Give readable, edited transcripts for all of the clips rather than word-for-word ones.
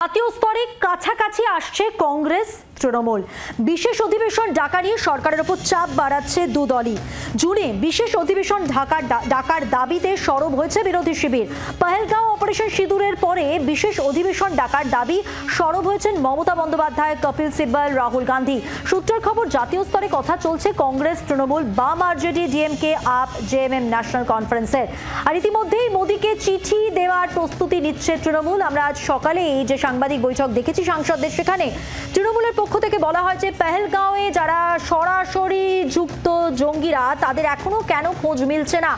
জাতীয় স্তরে কাছাকাছি আসছে কংগ্রেস তৃণমূল। বিশেষ অধিবেশন ডাকা নিয়ে সরকারের উপর চাপ বাড়াচ্ছে দু দলই। জুনে বিশেষ অধিবেশন ডাকার দাবিতে সরব হয়েছে বিরোধী শিবির। পহেলগাঁও অপারেশন সিঁদুরের পরে বিশেষ অধিবেশন ডাকার দাবি সরব হয়েছেন মমতা বন্দ্যোপাধ্যায়, কপিল সিব্বল, রাহুল গান্ধী। সূত্রের খবর, জাতীয় স্তরে কথা চলছে কংগ্রেস, তৃণমূল, বাম, RJD, DMK, up, JMM national কনফারেন্সের। আর ইতিমধ্যেই মোদীকে চিঠি দেওয়ার প্রস্তুতি নিচ্ছে তৃণমূল। আমরা আজ সকালে এই যে সাংবাদিক বৈঠক দেখেছি সাংসদদের, সেখানে তৃণমূলের পক্ষ থেকে বলা হয় যে পেহেলগাঁওয়ে যারা সরাসরি যুক্ত জঙ্গিরা, তাদের এখনো কেন খোঁজ মিলছে না।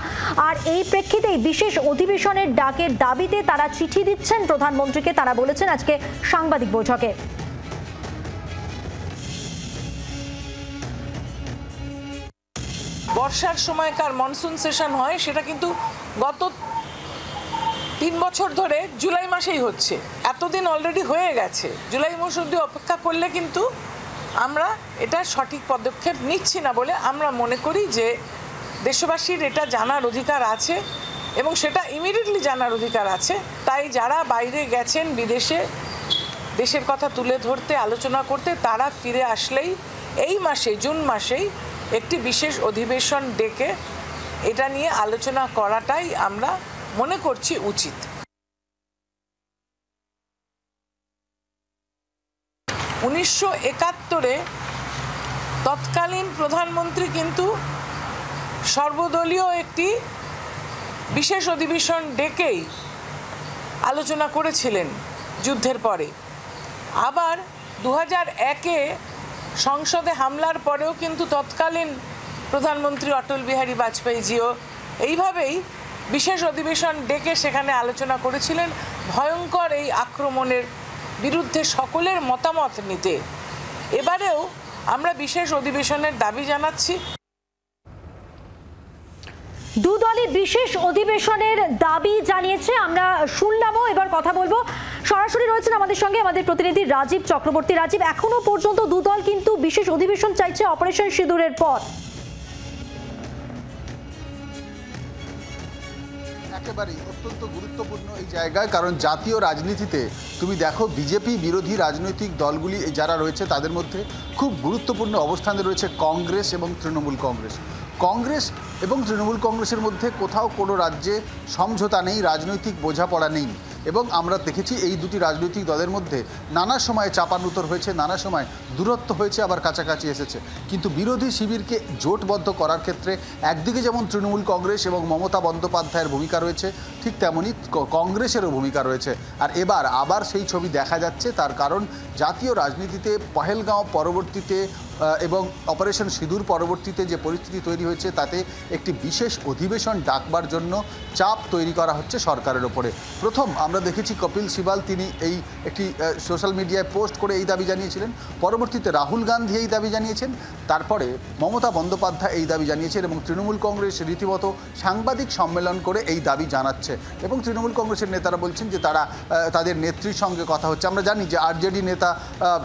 আর এই প্রেক্ষিতেই বিশেষ অধিবেশনের ডাকের দাবিতে তারা চিঠি দিচ্ছেন প্রধানমন্ত্রীকে, তারা বলেছেন আজকে সাংবাদিক বৈঠকে। বর্ষার সময়কার মনসুন সেশন হয়, সেটা কিন্তু গত 3 বছর ধরে জুলাই মাসেই হচ্ছে। এতদিন অলরেডি হয়ে গেছে। জুলাই মাস অবধি অপেক্ষা করলে কিন্তু আমরা এটা সঠিক পদক্ষেপ নিচ্ছি না বলে আমরা মনে করি যে দেশবাসীর এটা জানার অধিকার আছে এবং সেটা ইমিডিয়েটলি জানার অধিকার আছে। তাই যারা বাইরে গেছেন বিদেশে দেশের কথা তুলে ধরতে, আলোচনা করতে, তারা ফিরে আসলেই এই মাসে, জুন মাসেই একটি বিশেষ অধিবেশন ডেকে এটা নিয়ে আলোচনা করাটাই আমরা মনে করছি উচিত। 1971-এ তৎকালীন প্রধানমন্ত্রী কিন্তু সর্বদলীয় একটি বিশেষ অধিবেশন ডেকেই আলোচনা করেছিলেন যুদ্ধের পরে। আবার 2001-এ সংসদে হামলার পরেও কিন্তু তৎকালীন প্রধানমন্ত্রী অটল বিহারী বাজপেয়ীজিও এইভাবেই বিশেষ অধিবেশন ডেকে সেখানে আলোচনা করেছিলেন ভয়ঙ্কর এই আক্রমণের বিরুদ্ধে সকলের মতামত নিতে। এবারেও আমরা বিশেষ অধিবেশনের দাবি জানাচ্ছি। দু দলই বিশেষ অধিবেশনের দাবি জানিয়েছে, আমরা শুনলামও। এবার কথা বলবো, সরাসরি রয়েছেন আমাদের সঙ্গে আমাদের প্রতিনিধি রাজীব চক্রবর্তী। রাজীব, এখনো পর্যন্ত দু দল কিন্তু বিশেষ অধিবেশন চাইছে অপারেশন সিঁদুরের পর। একেবারেই অত্যন্ত গুরুত্বপূর্ণ এই জায়গায়, কারণ জাতীয় রাজনীতিতে তুমি দেখো বিজেপি বিরোধী রাজনৈতিক দলগুলি যারা রয়েছে তাদের মধ্যে খুব গুরুত্বপূর্ণ অবস্থানে রয়েছে কংগ্রেস এবং তৃণমূল কংগ্রেস। কংগ্রেস এবং তৃণমূল কংগ্রেসের মধ্যে কোথাও কোনো রাজ্যে সমঝোতা নেই, রাজনৈতিক বোঝাপড়া নেই। এবং আমরা দেখেছি এই দুটি রাজনৈতিক দলের মধ্যে নানা সময় চাপানুতর হয়েছে, নানা সময় দূরত্ব হয়েছে, আবার কাছাকাছি এসেছে। কিন্তু বিরোধী শিবিরকে জোটবদ্ধ করার ক্ষেত্রে একদিকে যেমন তৃণমূল কংগ্রেস এবং মমতা বন্দ্যোপাধ্যায়ের ভূমিকা রয়েছে, ঠিক তেমনই কংগ্রেসেরও ভূমিকা রয়েছে। আর এবার আবার সেই ছবি দেখা যাচ্ছে। তার কারণ জাতীয় রাজনীতিতে পহেলগাঁও পরবর্তীতে এবং অপারেশন সিঁদুর পরবর্তীতে যে পরিস্থিতি তৈরি হয়েছে, তাতে একটি বিশেষ অধিবেশন ডাকবার জন্য চাপ তৈরি করা হচ্ছে সরকারের ওপরে। প্রথম আমরা দেখেছি কপিল সিবাল, তিনি এই একটি সোশ্যাল মিডিয়ায় পোস্ট করে এই দাবি জানিয়েছিলেন। পরবর্তীতে রাহুল গান্ধী এই দাবি জানিয়েছেন। তারপরে মমতা বন্দ্যোপাধ্যায় এই দাবি জানিয়েছেন এবং তৃণমূল কংগ্রেস রীতিমতো সাংবাদিক সম্মেলন করে এই দাবি জানাচ্ছে। এবং তৃণমূল কংগ্রেসের নেতারা বলছেন যে তারা তাদের নেত্রীর সঙ্গে কথা হচ্ছে। আমরা জানি যে আরজেডি নেতা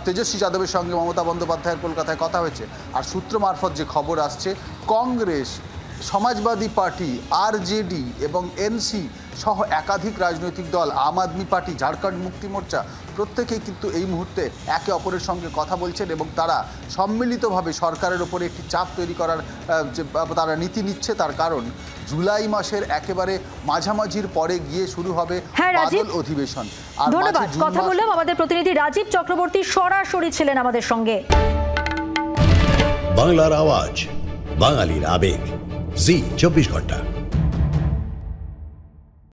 তেজস্বী যাদবের সঙ্গে মমতা বন্দ্যোপাধ্যায়ের কলকাতায় কথা হয়েছে। আর সূত্র মারফত যে খবর আসছে, কংগ্রেস, সমাজবাদী পার্টি, আরজেডি এবং এনসি সহ একাধিক রাজনৈতিক দল, আম আদমি পার্টি, ঝাড়খণ্ড মুক্তি মোর্চা, প্রত্যেকেই কিন্তু এই মুহূর্তে একে অপরের সঙ্গে কথা বলছেন এবং তারা সম্মিলিতভাবে সরকারের ওপরে একটি চাপ তৈরি করার যে তারা নীতি নিচ্ছে। তার কারণ জুলাই মাসের একেবারে মাঝামাঝির পরে গিয়ে শুরু হবে বাদল অধিবেশন। আর ধন্যবাদ। কথা বললাম আমাদের প্রতিনিধি রাজীব চক্রবর্তী, সরাসরি ছিলেন আমাদের সঙ্গে। বাংলার আওয়াজ, বাঙালির আবেগ, জি 24 ঘন্টা।